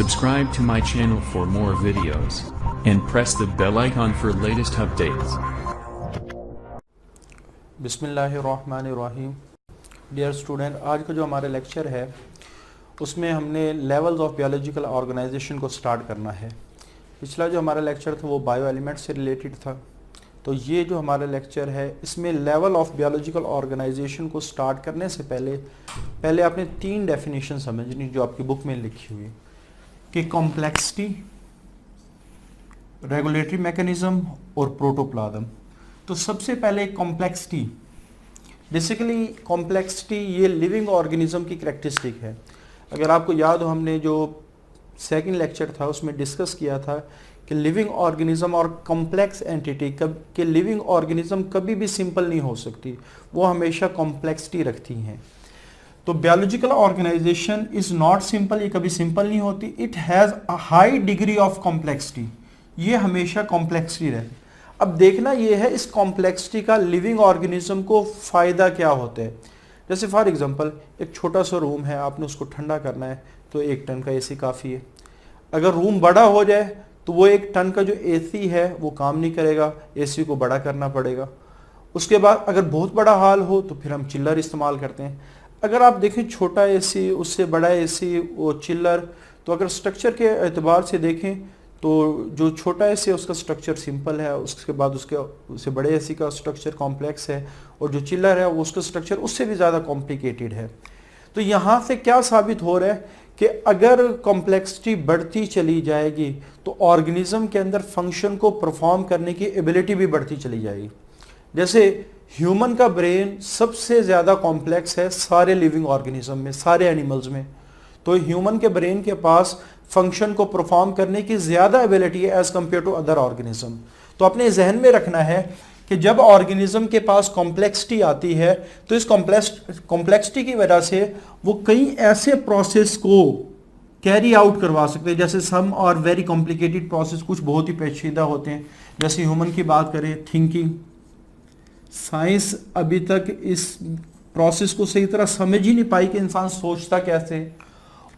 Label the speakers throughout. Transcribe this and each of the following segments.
Speaker 1: Subscribe to my channel for more videos and press the bell icon for latest updates.
Speaker 2: बिस्मिल्लाहिर्रहमानिर्रहीम। Dear student, आज का जो हमारा lecture है उसमें हमने लेवल्स ऑफ बायोलॉजिकल ऑर्गेनाइजेशन को स्टार्ट करना है। पिछला जो हमारा लेक्चर था वो बायो एलिमेंट से रिलेटेड था, तो ये जो हमारा लेक्चर है इसमें लेवल ऑफ बायोलॉजिकल ऑर्गेनाइजेशन को स्टार्ट करने से पहले आपने 3 डेफिनेशन समझनी जो आपकी बुक में लिखी हुई कि कॉम्प्लेक्सिटी, रेगुलेटरी मैकेनिज्म और प्रोटोप्लाज्म। तो सबसे पहले कॉम्प्लेक्सिटी। बेसिकली कॉम्प्लेक्सिटी ये लिविंग ऑर्गेनिज्म की करैक्टरिस्टिक है। अगर आपको याद हो, हमने जो सेकंड लेक्चर था उसमें डिस्कस किया था कि लिविंग ऑर्गेनिज्म और कॉम्प्लेक्स एंटिटी के लिविंग ऑर्गेनिज्म कभी भी सिंपल नहीं हो सकती, वो हमेशा कॉम्प्लेक्सिटी रखती हैं। तो biological organisation is not simple, ये कभी सिंपल नहीं होती। It has a high degree of complexity, ये हमेशा कॉम्प्लेक्सिटी रहती। अब देखना ये है इस कॉम्प्लेक्सिटी का लिविंग ऑर्गेनिज्म को फ़ायदा क्या होता है। जैसे फॉर एग्जांपल एक छोटा सा रूम है, आपने उसको ठंडा करना है तो 1 टन का एसी काफ़ी है। अगर रूम बड़ा हो जाए तो वो 1 टन का जो एसी है वो काम नहीं करेगा, एसी को बड़ा करना पड़ेगा। उसके बाद अगर बहुत बड़ा हॉल हो तो फिर हम चिल्लर इस्तेमाल करते हैं। अगर आप देखें छोटा एसी, उससे बड़ा एसी, वो चिल्लर, तो अगर स्ट्रक्चर के एतबार से देखें तो जो छोटा एसी है उसका स्ट्रक्चर सिंपल है, उसके बाद उससे बड़े एसी का स्ट्रक्चर कॉम्प्लेक्स है, और जो चिल्लर है उसका स्ट्रक्चर उससे भी ज़्यादा कॉम्प्लिकेटेड है। तो यहाँ से क्या साबित हो रहा है कि अगर कॉम्प्लेक्सिटी बढ़ती चली जाएगी तो ऑर्गेनिज्म के अंदर फंक्शन को परफॉर्म करने की एबिलिटी भी बढ़ती चली जाएगी। जैसे ह्यूमन का ब्रेन सबसे ज़्यादा कॉम्प्लेक्स है सारे लिविंग ऑर्गेनिज्म में, सारे एनिमल्स में। तो ह्यूमन के ब्रेन के पास फंक्शन को परफॉर्म करने की ज़्यादा एबिलिटी है as compared to other organism. तो अपने जहन में रखना है कि जब ऑर्गेनिज्म के पास कॉम्प्लेक्सिटी आती है तो इस कॉम्प्लेक्सिटी की वजह से वो कई ऐसे प्रोसेस को कैरी आउट करवा सकते हैं। जैसे सम और वेरी कॉम्प्लिकेटेड प्रोसेस, कुछ बहुत ही पेचीदा होते हैं। जैसे ह्यूमन की बात करें, थिंकिंग, साइंस अभी तक इस प्रोसेस को सही तरह समझ ही नहीं पाई कि इंसान सोचता कैसे।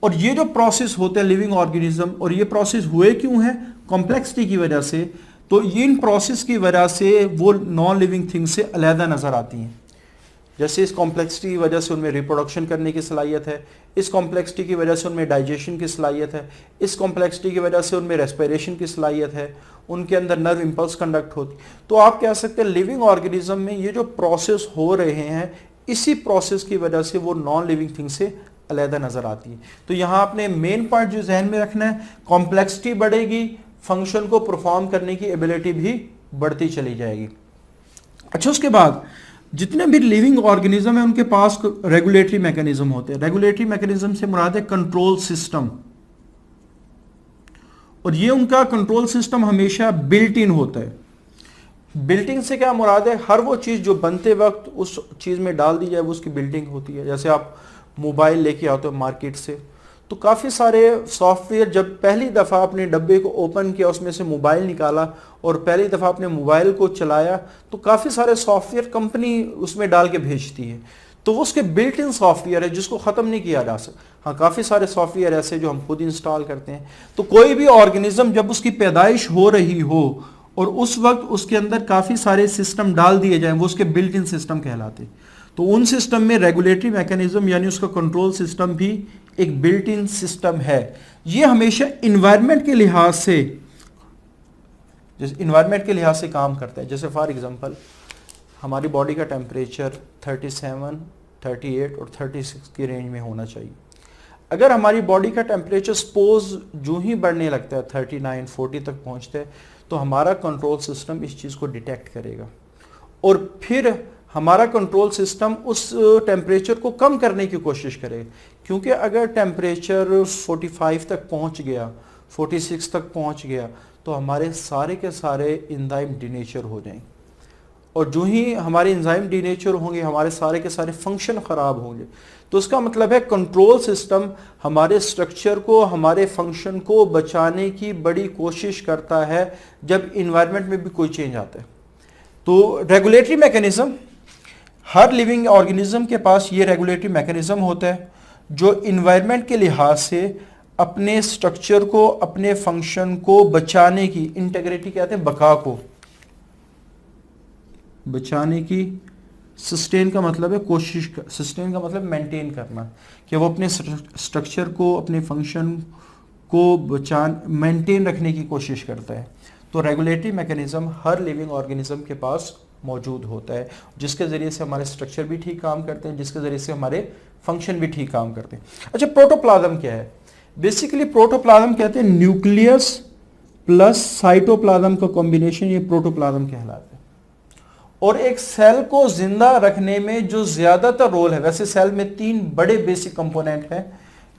Speaker 2: और ये जो प्रोसेस होते हैं लिविंग ऑर्गेनिज्म, और ये प्रोसेस हुए क्यों हैं? कॉम्प्लेक्सिटी की वजह से। तो इन प्रोसेस की वजह से वो नॉन लिविंग थिंग से अलहदा नज़र आती हैं। जैसे इस कॉम्प्लेक्सिटी की वजह से उनमें रिप्रोडक्शन करने की सलाहियत है, इस कॉम्प्लेक्सिटी की वजह से उनमें डाइजेशन की सलाहियत है, इस कॉम्प्लेक्सिटी की वजह से उनमें रेस्पिरेशन की सलाहियत है, उनके अंदर नर्व इंपल्स कंडक्ट होती। तो आप कह सकते हैं लिविंग ऑर्गेनिज्म में ये जो प्रोसेस हो रहे हैं, इसी प्रोसेस की वजह से वो नॉन लिविंग थिंग से अलहदा नज़र आती है। तो यहाँ आपने मेन पॉइंट जो जहन में रखना है, कॉम्प्लेक्सिटी बढ़ेगी, फंक्शन को परफॉर्म करने की एबिलिटी भी बढ़ती चली जाएगी। अच्छा, उसके बाद जितने भी लिविंग ऑर्गेनिज्म है उनके पास रेगुलेटरी मैकेनिज्म होते हैं। रेगुलेटरी मैकेनिज्म से मुराद है कंट्रोल सिस्टम, और ये उनका कंट्रोल सिस्टम हमेशा बिल्ट इन होता है। बिल्ट इन से क्या मुराद है? हर वो चीज़ जो बनते वक्त उस चीज़ में डाल दी जाए वो उसकी बिल्डिंग होती है। जैसे आप मोबाइल लेके आते हो मार्केट से, तो काफ़ी सारे सॉफ्टवेयर, जब पहली दफ़ा आपने डब्बे को ओपन किया, उसमें से मोबाइल निकाला और पहली दफ़ा आपने मोबाइल को चलाया, तो काफ़ी सारे सॉफ्टवेयर कंपनी उसमें डाल के भेजती है। तो वो उसके बिल्ट इन सॉफ्टवेयर है जिसको ख़त्म नहीं किया जा सकता। हाँ, काफ़ी सारे सॉफ्टवेयर ऐसे जो हम खुद इंस्टॉल करते हैं। तो कोई भी ऑर्गेनिज्म जब उसकी पैदाइश हो रही हो और उस वक्त उसके अंदर काफ़ी सारे सिस्टम डाल दिए जाएं, वो उसके बिल्ट इन सिस्टम कहलाते। तो उन सिस्टम में रेगुलेटरी मैकेनिज्म यानी उसका कंट्रोल सिस्टम भी एक बिल्ट इन सिस्टम है। ये हमेशा इन्वायरमेंट के लिहाज से, जैसे इन्वायरमेंट के लिहाज से काम करता है। जैसे फॉर एग्जांपल हमारी बॉडी का टेम्परेचर 37, 38 और 36 की रेंज में होना चाहिए। अगर हमारी बॉडी का टेम्परेचर सपोज जो ही बढ़ने लगता है 39, 40 तक पहुंचता है, तो हमारा कंट्रोल सिस्टम इस चीज़ को डिटेक्ट करेगा और फिर हमारा कंट्रोल सिस्टम उस टेम्परेचर को कम करने की कोशिश करेगा। क्योंकि अगर टेम्परेचर 45 तक पहुंच गया, 46 तक पहुंच गया, तो हमारे सारे के सारे एंजाइम डीनेचर हो जाएंगे, और जो ही हमारे एंजाइम डीनेचर होंगे हमारे सारे के सारे फंक्शन ख़राब होंगे। तो उसका मतलब है कंट्रोल सिस्टम हमारे स्ट्रक्चर को, हमारे फंक्शन को बचाने की बड़ी कोशिश करता है जब इन्वायरमेंट में भी कोई चेंज आता है। तो रेगुलेटरी मैकेनिज्म, हर लिविंग ऑर्गेनिज्म के पास ये रेगुलेटरी मैकेनिज्म होता है जो इन्वायरमेंट के लिहाज से अपने स्ट्रक्चर को, अपने फंक्शन को बचाने की, इंटेग्रिटी कहते हैं बका को, बचाने की, सस्टेन का मतलब है कोशिश, सस्टेन का मतलब मेंटेन करना, कि वो अपने स्ट्रक्चर को, अपने फंक्शन को मेंटेन रखने की कोशिश करता है। तो रेगुलेटरी मैकेनिज्म हर लिविंग ऑर्गेनिज्म के पास मौजूद होता है, जिसके ज़रिए से हमारे स्ट्रक्चर भी ठीक काम करते हैं, जिसके ज़रिए से हमारे फंक्शन भी ठीक काम करते हैं। अच्छा, प्रोटोप्लाज्म क्या है? बेसिकली प्रोटोप्लाज्म कहते हैं न्यूक्लियस प्लस साइटोप्लाज्म का कॉम्बिनेशन, ये प्रोटोप्लाज्म कहलाता है। और एक सेल को जिंदा रखने में जो ज्यादातर रोल है, वैसे सेल में 3 बड़े बेसिक कंपोनेंट हैं,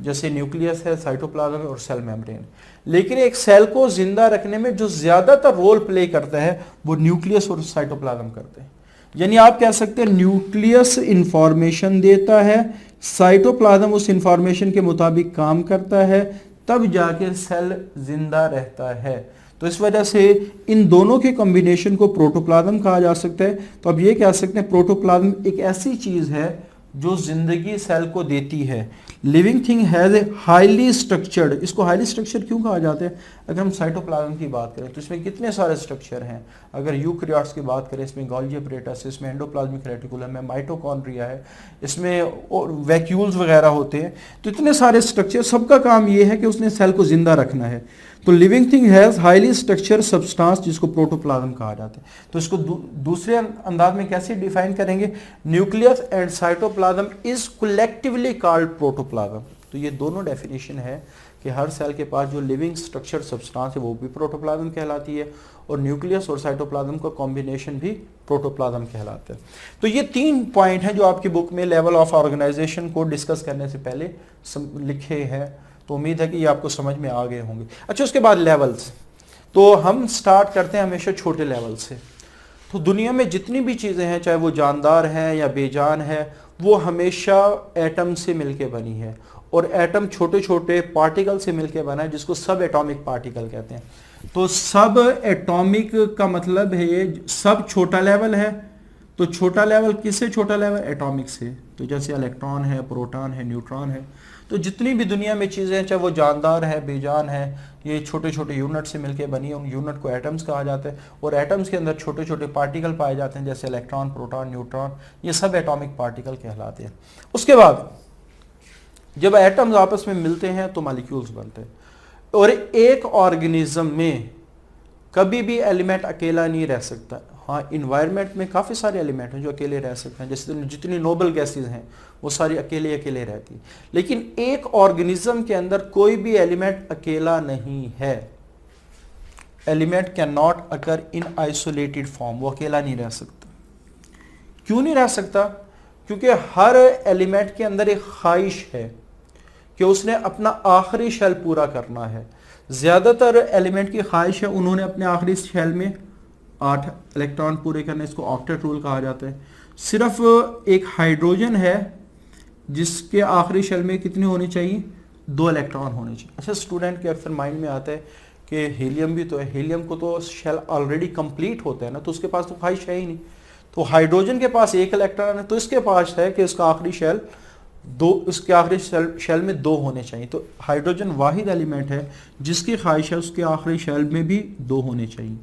Speaker 2: जैसे न्यूक्लियस है, साइटोप्लाज्म है और सेल मेम्ब्रेन, लेकिन एक सेल को जिंदा रखने में जो ज्यादातर रोल प्ले करता है वो न्यूक्लियस और साइटोप्लाज्म करते हैं। यानी आप कह सकते हैं न्यूक्लियस इंफॉर्मेशन देता है, साइटोप्लाज्म उस इंफॉर्मेशन के मुताबिक काम करता है, तब जाके सेल जिंदा रहता है। तो इस वजह से इन दोनों के कॉम्बिनेशन को प्रोटोप्लाज्म कहा जा सकता है। तो अब ये कह सकते हैं प्रोटोप्लाज्म एक ऐसी चीज है जो जिंदगी सेल को देती है। Living thing has a highly structured, इसको हाईली स्ट्रक्चर्ड क्यों कहा जाता है? अगर हम साइटोप्लाज्म की बात करें तो इसमें कितने सारे स्ट्रक्चर हैं। अगर यूकैरियोट्स की बात करें, इसमें गोल्गी अपैरेटस है, इसमें एंडोप्लाज्मिक रेटिकुलम है, माइटोकॉन्ड्रिया है, इसमें और वैक्यूल्स वगैरह होते हैं। तो इतने सारे स्ट्रक्चर, सबका काम ये है कि उसने सेल को जिंदा रखना है। तो living thing has highly structured substance, जिसको प्रोटोप्लाज्म कहा जाता है। तो इसको दूसरे अंदाज में कैसे डिफाइन करेंगे? Nucleus and cytoplasm is collectively called protoplasm. तो ये दोनों डेफिनेशन है कि हर सेल के पास जो लिविंग स्ट्रक्चर सब्सटेंस है वो भी प्रोटोप्लाज्म कहलाती है, और न्यूक्लियस और साइटोप्लाज्म का कॉम्बिनेशन भी प्रोटोप्लाज्म कहलाता है। तो ये 3 पॉइंट हैं जो आपकी बुक में लेवल ऑफ ऑर्गेनाइजेशन को डिस्कस करने से पहले लिखे हैं। तो उम्मीद है कि ये आपको समझ में आ गए होंगे। अच्छा, उसके बाद लेवल्स। तो हम स्टार्ट करते हैं हमेशा छोटे लेवल से। तो दुनिया में जितनी भी चीज़ें हैं, चाहे वो जानदार हैं या बेजान है, वो हमेशा एटम से मिलके बनी है, और एटम छोटे छोटे पार्टिकल से मिलके बना है, जिसको सब एटॉमिक पार्टिकल कहते हैं। तो सब एटॉमिक का मतलब है ये सब छोटा लेवल है। तो छोटा लेवल किससे छोटा लेवल? एटॉमिक से। तो जैसे इलेक्ट्रॉन है, प्रोटॉन है, न्यूट्रॉन है। तो जितनी भी दुनिया में चीज़ें हैं, चाहे वो जानदार है, बेजान है, ये छोटे छोटे यूनिट से मिलके बनी है। उन यूनिट को एटम्स कहा जाता है, और एटम्स के अंदर छोटे छोटे पार्टिकल पाए जाते हैं, जैसे इलेक्ट्रॉन, प्रोटॉन, न्यूट्रॉन, ये सब एटॉमिक पार्टिकल कहलाते हैं। उसके बाद जब एटम्स आपस में मिलते हैं तो मॉलिक्यूल्स बनते हैं। और एक ऑर्गेनिज्म में कभी भी एलिमेंट अकेला नहीं रह सकता। हाँ, इन्वायरमेंट में काफ़ी सारे एलिमेंट हैं जो अकेले रह सकते हैं, जैसे जितनी नोबल गैसेज हैं वो सारी अकेले अकेले रहती हैं। लेकिन एक ऑर्गेनिज्म के अंदर कोई भी एलिमेंट अकेला नहीं है। Element can not occur in isolated form, वो अकेला नहीं रह सकता। क्यों नहीं रह सकता? क्योंकि हर एलिमेंट के अंदर एक ख्वाहिश है कि उसने अपना आखिरी शेल पूरा करना है। ज़्यादातर एलिमेंट की ख्वाहिश है, उन्होंने अपने आखिरी शेल में 8 इलेक्ट्रॉन पूरे करने, इसको ऑक्टेट रूल कहा जाता है। सिर्फ एक हाइड्रोजन है जिसके आखिरी शेल में कितने होने चाहिए? 2 इलेक्ट्रॉन होने चाहिए। अच्छा, स्टूडेंट के अक्सर माइंड में आता है कि हीलियम भी तो है, हीलियम को तो शेल ऑलरेडी कंप्लीट होता है ना, तो उसके पास तो ख्वाहिश है ही नहीं। तो हाइड्रोजन के पास 1 इलेक्ट्रॉन है, तो इसके पास है कि इसका आखिरी शेल 2, उसके आखिरी शेल में 2 होने चाहिए। तो हाइड्रोजन वाहिद एलिमेंट है जिसकी ख्वाहिश है उसके आखिरी शेल में भी 2 होने चाहिए।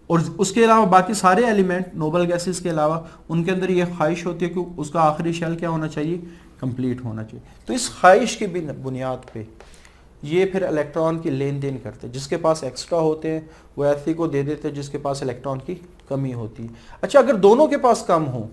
Speaker 2: और उसके अलावा बाकी सारे एलिमेंट नोबल गैसेस के अलावा उनके अंदर ये ख्वाहिश होती है कि उसका आखिरी शेल क्या होना चाहिए? कंप्लीट होना चाहिए। तो इस ख्वाहिश की बुनियाद पे ये फिर इलेक्ट्रॉन की लेन देन करते हैं। जिसके पास एक्स्ट्रा होते हैं वो ऐसे को दे देते हैं जिसके पास इलेक्ट्रॉन की कमी होती है। अच्छा, अगर दोनों के पास कम हो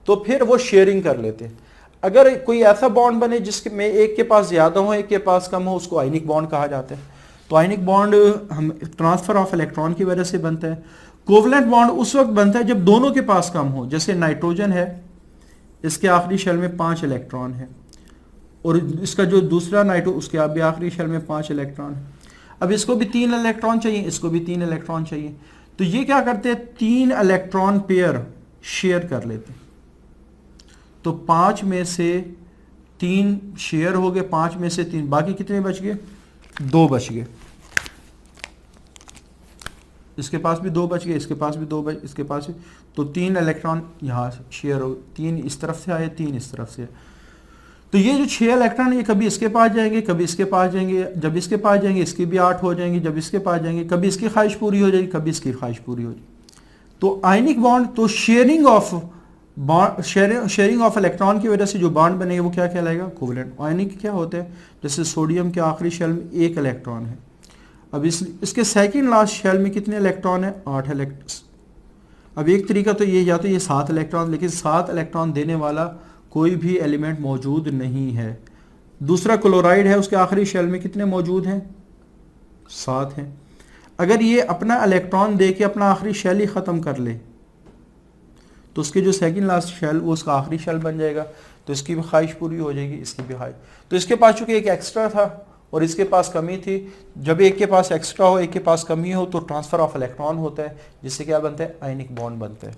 Speaker 2: तो फिर वो शेयरिंग कर लेते हैं। अगर कोई ऐसा बॉन्ड बने जिसमें एक के पास ज़्यादा हो, एक के पास कम हो, उसको आयनिक बॉन्ड कहा जाता है। तो आयनिक बॉन्ड हम ट्रांसफर ऑफ इलेक्ट्रॉन की वजह से बनता है। कोवलेंट बॉन्ड उस वक्त बनता है जब दोनों के पास कम हो। जैसे नाइट्रोजन है, इसके आखिरी शेल में 5 इलेक्ट्रॉन है, और इसका जो दूसरा नाइट्रो उसके भी आखिरी शेल में 5 इलेक्ट्रॉन है। अब इसको भी 3 इलेक्ट्रॉन चाहिए, इसको भी 3 इलेक्ट्रॉन चाहिए। तो ये क्या करते हैं? 3 इलेक्ट्रॉन पेयर शेयर कर लेते हैं। तो 5 में से 3 शेयर हो गए, 5 में से 3, बाकी कितने बच गए? 2 बच गए। इसके पास भी 2 बच गए, इसके पास भी 2 बच, इसके पास भी। तो 3 इलेक्ट्रॉन यहाँ शेयर हो, 3 इस तरफ से आए, 3 इस तरफ से। तो ये जो 6 इलेक्ट्रॉन ये कभी इसके पास जाएंगे, कभी इसके पास जाएंगे, जब इसके पास जाएंगे इसकी भी 8 हो जाएंगी, जब इसके पास जाएंगे कभी इसकी ख्वाहिश पूरी हो जाएगी, कभी इसकी ख्वाहिश पूरी हो जाएगी। तो आयनिक बॉन्ड, तो शेयरिंग ऑफ इलेक्ट्रॉन की वजह से जो बॉन्ड बनेगा वो क्या कहलाएगा, कोवेलेंट। आयनिक क्या होते हैं, जैसे सोडियम के आखिरी शेल में 1 इलेक्ट्रॉन है, अब इसके सेकंड लास्ट शेल में कितने इलेक्ट्रॉन है, 8 इलेक्ट्रॉन। अब एक तरीका तो ये, या तो ये 7 इलेक्ट्रॉन, लेकिन 7 इलेक्ट्रॉन देने वाला कोई भी एलिमेंट मौजूद नहीं है। दूसरा क्लोराइड है, उसके आखिरी शेल में कितने मौजूद हैं, 7 हैं। अगर ये अपना इलेक्ट्रॉन दे के अपना आखिरी शेल ही ख़त्म कर ले तो उसके जो सेकंड लास्ट शेल वो उसका आखिरी शेल बन जाएगा, तो इसकी भी ख्वाहिश पूरी हो जाएगी, इसकी भी ख्वाहिश। तो इसके पास चूंकि एक एक्स्ट्रा था और इसके पास कमी थी, जब एक के पास एक्स्ट्रा हो एक के पास कमी हो तो ट्रांसफर ऑफ इलेक्ट्रॉन होता है, जिससे क्या बनता है, आयनिक बॉन्ड बनता है।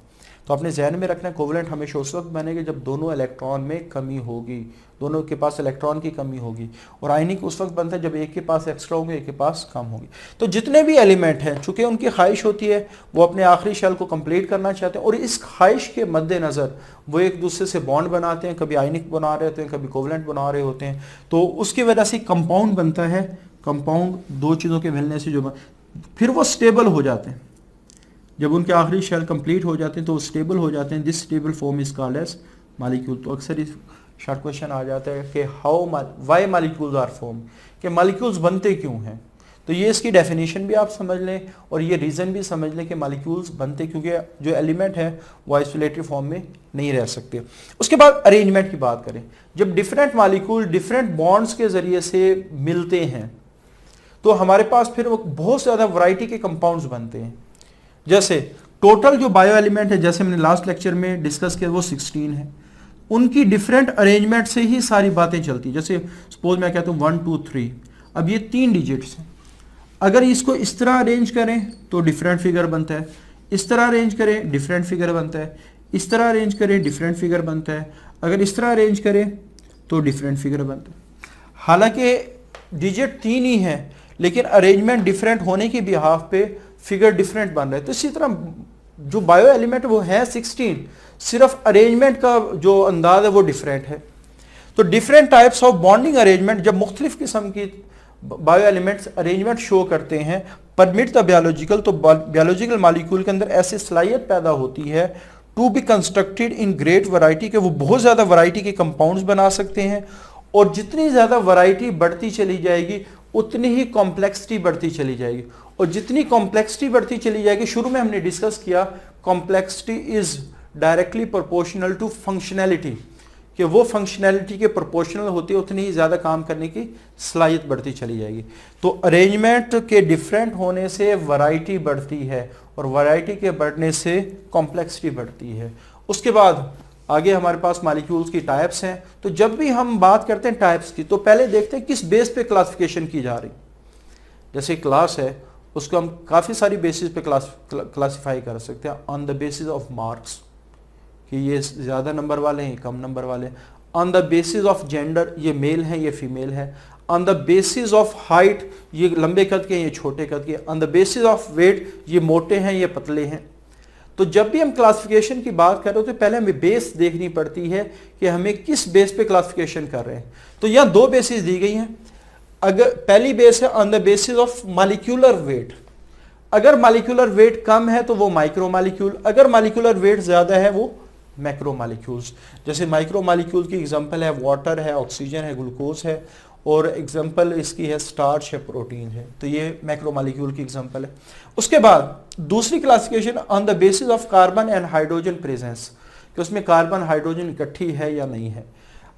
Speaker 2: तो अपने जहन में रखना है कोवेलेंट हमेशा उस वक्त बनेगा जब दोनों इलेक्ट्रॉन में कमी होगी, दोनों के पास इलेक्ट्रॉन की कमी होगी, और आयनिक उस वक्त बनता है जब एक के पास एक्स्ट्रा होंगे एक के पास कम होगी। तो जितने भी एलिमेंट हैं चूंकि उनकी ख्वाहिश होती है वो अपने आखिरी शेल को कंप्लीट करना चाहते हैं, और इस ख्वाहिश के मद्देनज़र वो एक दूसरे से बॉन्ड बनाते हैं, कभी आयनिक बना रहे होते हैं, कभी कोवेलेंट बना रहे होते हैं। तो उसकी वजह से कंपाउंड बनता है। कंपाउंड दो चीज़ों के मिलने से जो फिर वो स्टेबल हो जाते हैं, जब उनके आखिरी शेल कंप्लीट हो जाते हैं तो वो स्टेबल हो जाते हैं। This stable form is called as molecule. तो अक्सर इस शॉर्ट क्वेश्चन आ जाता है कि वाई मॉलिक्यूल्स आर फॉर्म, कि मॉलिक्यूल्स बनते क्यों हैं। तो ये इसकी डेफिनेशन भी आप समझ लें और ये रीज़न भी समझ लें कि मॉलिक्यूल्स बनते क्योंकि जो एलिमेंट है वो आइसोलेटेड फॉर्म में नहीं रह सकते। उसके बाद अरेंजमेंट की बात करें, जब डिफरेंट मॉलिक्यूल डिफरेंट बॉन्ड्स के ज़रिए से मिलते हैं तो हमारे पास फिर वो बहुत ज़्यादा वैरायटी के कंपाउंड्स बनते हैं। जैसे टोटल जो बायो एलिमेंट है, जैसे हमने लास्ट लेक्चर में डिस्कस किया, वो 16 है। उनकी डिफरेंट अरेंजमेंट से ही सारी बातें चलती है। जैसे सपोज मैं कहता हूँ 1 2 3, अब ये 3 डिजिट्स हैं। अगर इसको इस तरह अरेंज करें तो डिफरेंट फिगर बनता है, इस तरह अरेंज करें डिफरेंट फिगर बनता है, इस तरह अरेंज करें डिफरेंट फिगर बनता है, अगर इस तरह अरेंज करें तो डिफरेंट फिगर बनता है। हालांकि डिजिट 3 ही है लेकिन अरेंजमेंट डिफरेंट होने की बिहाफ पे फिगर डिफरेंट बन रहा है। तो इसी तरह जो बायो एलिमेंट वो है 16, सिर्फ अरेंजमेंट का जो अंदाज है वो डिफरेंट है। तो different types of bonding arrangement, जब मुख्तलिफ किस्म की बायो एलिमेंट्स अरेंजमेंट शो करते हैं परमिट द बायोलॉजिकल, तो बायोलॉजिकल मॉलिक्यूल के अंदर ऐसी सलाहियत पैदा होती है to be constructed in great variety, के वो बहुत ज़्यादा वैरायटी के कंपाउंड्स बना सकते हैं। और जितनी ज़्यादा वैरायटी बढ़ती चली जाएगी उतनी ही कॉम्प्लेक्सिटी बढ़ती चली जाएगी, और जितनी कॉम्प्लेक्सिटी बढ़ती चली जाएगी, शुरू में हमने डिस्कस किया complexity is directly proportional to functionality, कि वो फंक्शनैलिटी के प्रोपोर्शनल होती है उतनी ही ज़्यादा काम करने की सलाहियत बढ़ती चली जाएगी। तो अरेंजमेंट के डिफरेंट होने से वैरायटी बढ़ती है और वैरायटी के बढ़ने से कॉम्प्लेक्सिटी बढ़ती है। उसके बाद आगे हमारे पास मॉलिक्यूल्स की टाइप्स हैं। तो जब भी हम बात करते हैं टाइप्स की तो पहले देखते हैं किस बेस पे क्लासिफिकेशन की जा रही। जैसे क्लास है उसको हम काफ़ी सारी बेसिस पे क्लासिफाई कर सकते हैं। On the basis of marks, कि ये ज़्यादा नंबर वाले हैं, कम नंबर वाले हैं। On the basis of gender, ये मेल है ये फीमेल है। On the basis of height, ये लंबे कद के ये छोटे कद के। On the basis of weight, ये मोटे हैं ये पतले हैं। तो जब भी हम क्लासिफिकेशन की बात कर रहे हो तो पहले हमें बेस देखनी पड़ती है कि हमें किस बेस पे क्लासिफिकेशन कर रहे हैं। तो यहाँ 2 बेसिस दी गई हैं। अगर पहली बेस है on the basis of molecular weight, अगर मॉलिक्यूलर वेट कम है तो वो माइक्रो मॉलिक्यूल, अगर मॉलिक्यूलर वेट ज़्यादा है वो मैक्रो मॉलिक्यूल्स। जैसे माइक्रो मॉलिक्यूल की एग्जांपल है वाटर है, ऑक्सीजन है, ग्लूकोज है, और एग्जांपल इसकी है स्टार्च है, प्रोटीन है। तो ये मैक्रो मॉलिक्यूल की एग्जांपल है। उसके बाद दूसरी classification on the basis of carbon and hydrogen presence, कि उसमें कार्बन हाइड्रोजन इकट्ठी है या नहीं है।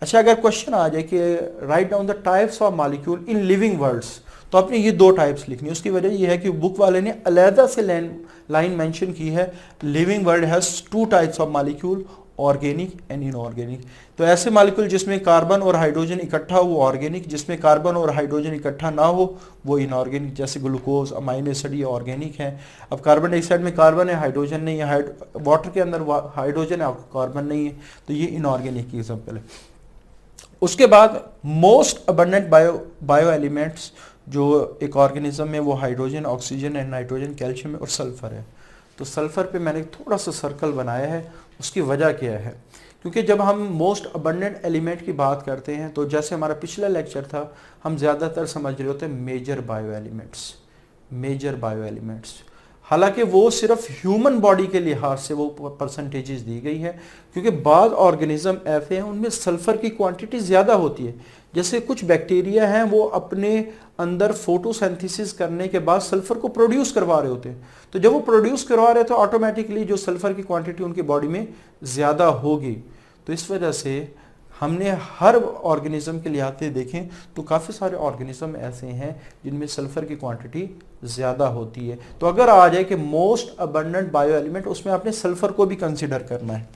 Speaker 2: अच्छा, अगर क्वेश्चन आ जाए कि write down the types of molecule in living worlds, तो आपने ये 2 टाइप्स लिखनी है। उसकी वजह यह है कि बुक वाले ने अलहदा से लाइन मेंशन की है, living world has 2 types of molecule, organic and inorganic. तो ऐसे मॉलिक्यूल जिसमें कार्बन और हाइड्रोजन इकट्ठा हो वो ऑर्गेनिक, जिसमें कार्बन और हाइड्रोजन इकट्ठा ना हो वो इनऑर्गेनिक। जैसे ग्लूकोज, अमाइनो एसिड, ये ऑर्गेनिक है। अब कार्बन डाइऑक्साइड में कार्बन है, हाइड्रोजन नहीं है, वाटर के अंदर हाइड्रोजन है, कार्बन नहीं है, तो ये इनऑर्गेनिक की एग्जाम्पल है। उसके बाद मोस्ट अबंडेंट बायो एलिमेंट्स जो एक ऑर्गेनिज्म में, वो hydrogen, oxygen and nitrogen, calcium और सल्फर है। तो सल्फर पे मैंने थोड़ा सा सर्कल बनाया है। उसकी वजह क्या है क्योंकि जब हम मोस्ट अबंडेंट एलिमेंट की बात करते हैं तो जैसे हमारा पिछला लेक्चर था, हम ज़्यादातर समझ रहे होते हैं मेजर बायो एलिमेंट्स। हालांकि वो सिर्फ ह्यूमन बॉडी के लिहाज से वो परसेंटेजेस दी गई है, क्योंकि बाद ऑर्गेनिज्म ऐसे हैं उनमें सल्फर की क्वांटिटी ज़्यादा होती है। जैसे कुछ बैक्टीरिया हैं वो अपने अंदर फोटोसिंथेसिस करने के बाद सल्फर को प्रोड्यूस करवा रहे होते हैं, तो जब वो प्रोड्यूस करवा रहे हैं तो ऑटोमेटिकली जो सल्फर की क्वांटिटी उनकी बॉडी में ज़्यादा होगी। तो इस वजह से हमने हर ऑर्गेनिज्म के लिहाज से देखें तो काफ़ी सारे ऑर्गेनिज्म ऐसे हैं जिनमें सल्फर की क्वांटिटी ज़्यादा होती है। तो अगर आ जाए कि मोस्ट अबंडेंट बायो एलिमेंट, उसमें आपने सल्फर को भी कंसिडर करना है।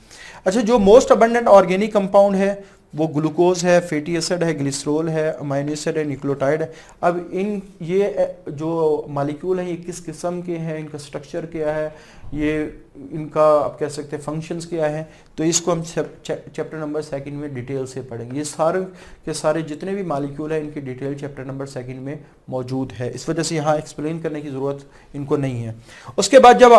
Speaker 2: अच्छा, जो मोस्ट अबंडेंट ऑर्गेनिक कंपाउंड है वो ग्लूकोज है, फैटी एसिड है, ग्लिसरॉल है, अमीनो एसिड है, न्यूक्लियोटाइड है। अब ये जो मॉलिक्यूल हैं ये किस किस्म के हैं, इनका स्ट्रक्चर क्या है, ये इनका आप कह सकते हैं फंक्शंस क्या है, तो इसको हम चैप्टर नंबर 2 में डिटेल से पढ़ेंगे। ये सारे के सारे जितने भी मॉलिक्यूल हैं इनकी डिटेल चैप्टर नंबर 2 में मौजूद है, इस वजह से यहाँ एक्सप्लेन करने की ज़रूरत इनको नहीं है। उसके बाद जब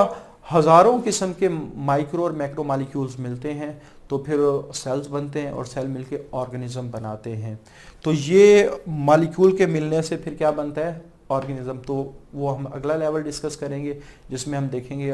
Speaker 2: हज़ारों किस्म के माइक्रो और मैक्रो मॉलिक्यूल्स मिलते हैं तो फिर सेल्स बनते हैं और सेल मिलके ऑर्गेनिज्म बनाते हैं। तो ये मॉलिक्यूल के मिलने से फिर क्या बनता है, ऑर्गेनिज्म। तो वो हम अगला लेवल डिस्कस करेंगे जिसमें हम देखेंगे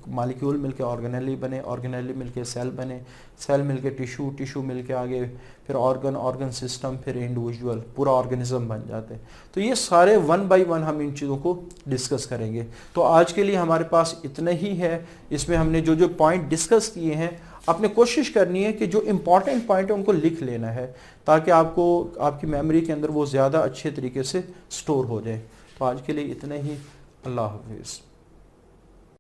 Speaker 2: मॉलिक्यूल मिलके ऑर्गेनेली बने, ऑर्गेनेली मिलके सेल बने, सेल मिलके टिश्यू, टिश्यू मिलके आगे फिर ऑर्गन सिस्टम, फिर इंडिविजुअल, पूरा ऑर्गेनिज्म बन जाते हैं। तो ये सारे 1 बाय 1 हम इन चीज़ों को डिस्कस करेंगे। तो आज के लिए हमारे पास इतना ही है। इसमें हमने जो जो पॉइंट डिस्कस किए हैं आपने कोशिश करनी है कि जो इम्पॉर्टेंट पॉइंट है उनको लिख लेना है, ताकि आपको आपकी मेमोरी के अंदर वो ज़्यादा अच्छे तरीके से स्टोर हो जाए। तो आज के लिए इतना ही। अल्लाह हाफिज़।